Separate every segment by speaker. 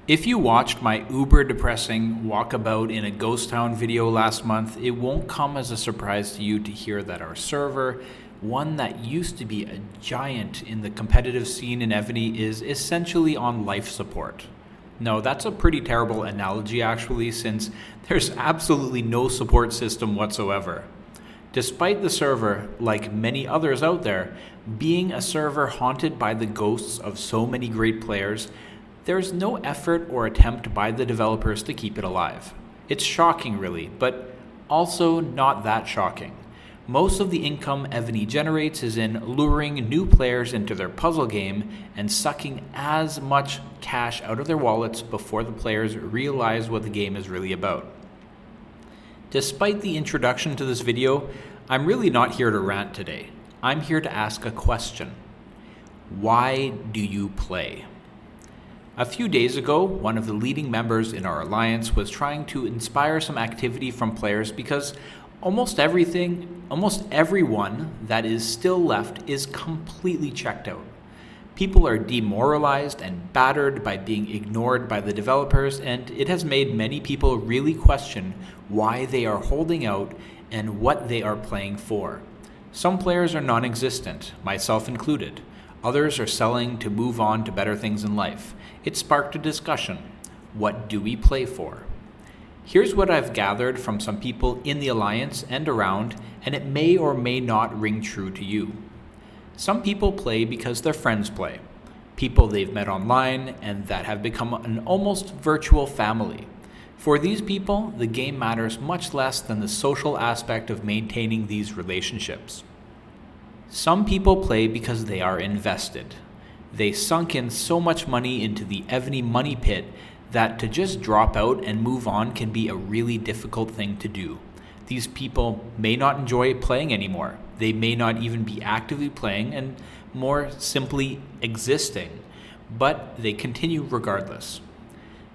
Speaker 1: If you watched my uber depressing walkabout in a ghost town video last month, it won't come as a surprise to you to hear that our server, one that used to be a giant in the competitive scene in Evony, is essentially on life support. No, that's a pretty terrible analogy actually, since there's absolutely no support system whatsoever. Despite the server, like many others out there, being a server haunted by the ghosts of so many great players, there's no effort or attempt by the developers to keep it alive. It's shocking really, but also not that shocking. Most of the income Evony generates is in luring new players into their puzzle game and sucking as much cash out of their wallets before the players realize what the game is really about. Despite the introduction to this video, I'm really not here to rant today. I'm here to ask a question. Why do you play? A few days ago, one of the leading members in our alliance was trying to inspire some activity from players because almost everyone that is still left is completely checked out. People are demoralized and battered by being ignored by the developers, and it has made many people really question why they are holding out and what they are playing for. Some players are non-existent, myself included. Others are selling to move on to better things in life. It sparked a discussion. What do we play for? Here's what I've gathered from some people in the Alliance and around, and it may or may not ring true to you. Some people play because their friends play. People they've met online and that have become an almost virtual family. For these people, the game matters much less than the social aspect of maintaining these relationships. Some people play because they are invested. They sunk in so much money into the Evony money pit that to just drop out and move on can be a really difficult thing to do. These people may not enjoy playing anymore. They may not even be actively playing and more simply existing, but they continue regardless.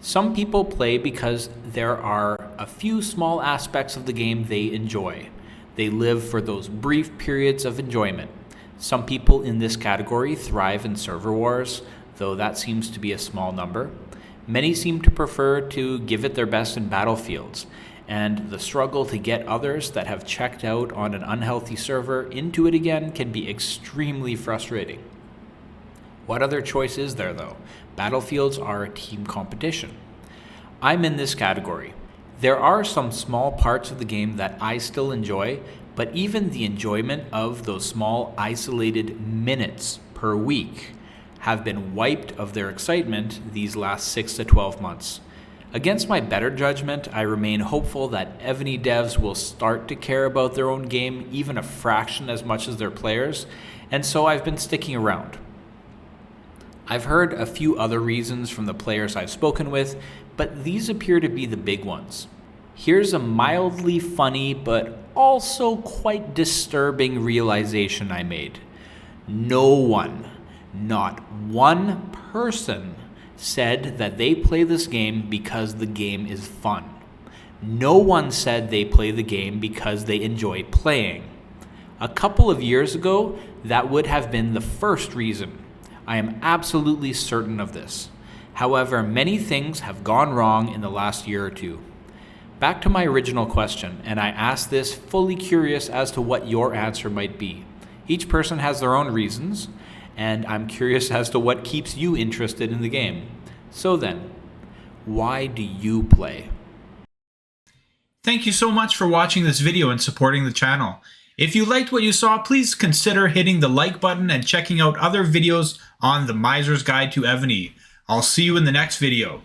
Speaker 1: Some people play because there are a few small aspects of the game they enjoy. They live for those brief periods of enjoyment. Some people in this category thrive in server wars, though that seems to be a small number. Many seem to prefer to give it their best in battlefields, and the struggle to get others that have checked out on an unhealthy server into it again can be extremely frustrating. What other choice is there though? Battlefields are a team competition. I'm in this category. There are some small parts of the game that I still enjoy, but even the enjoyment of those small isolated minutes per week have been wiped of their excitement these last 6 to 12 months. Against my better judgment, I remain hopeful that Evony devs will start to care about their own game even a fraction as much as their players, and so I've been sticking around. I've heard a few other reasons from the players I've spoken with, but these appear to be the big ones. Here's a mildly funny but also quite disturbing realization I made. No one, not one person, said that they play this game because the game is fun. No one said they play the game because they enjoy playing. A couple of years ago, that would have been the first reason. I am absolutely certain of this. However, many things have gone wrong in the last year or two. Back to my original question, and I asked this fully curious as to what your answer might be. Each person has their own reasons, and I'm curious as to what keeps you interested in the game. So then, why do you play?
Speaker 2: Thank you so much for watching this video and supporting the channel. If you liked what you saw, please consider hitting the like button and checking out other videos on the Miser's Guide to Evony. I'll see you in the next video.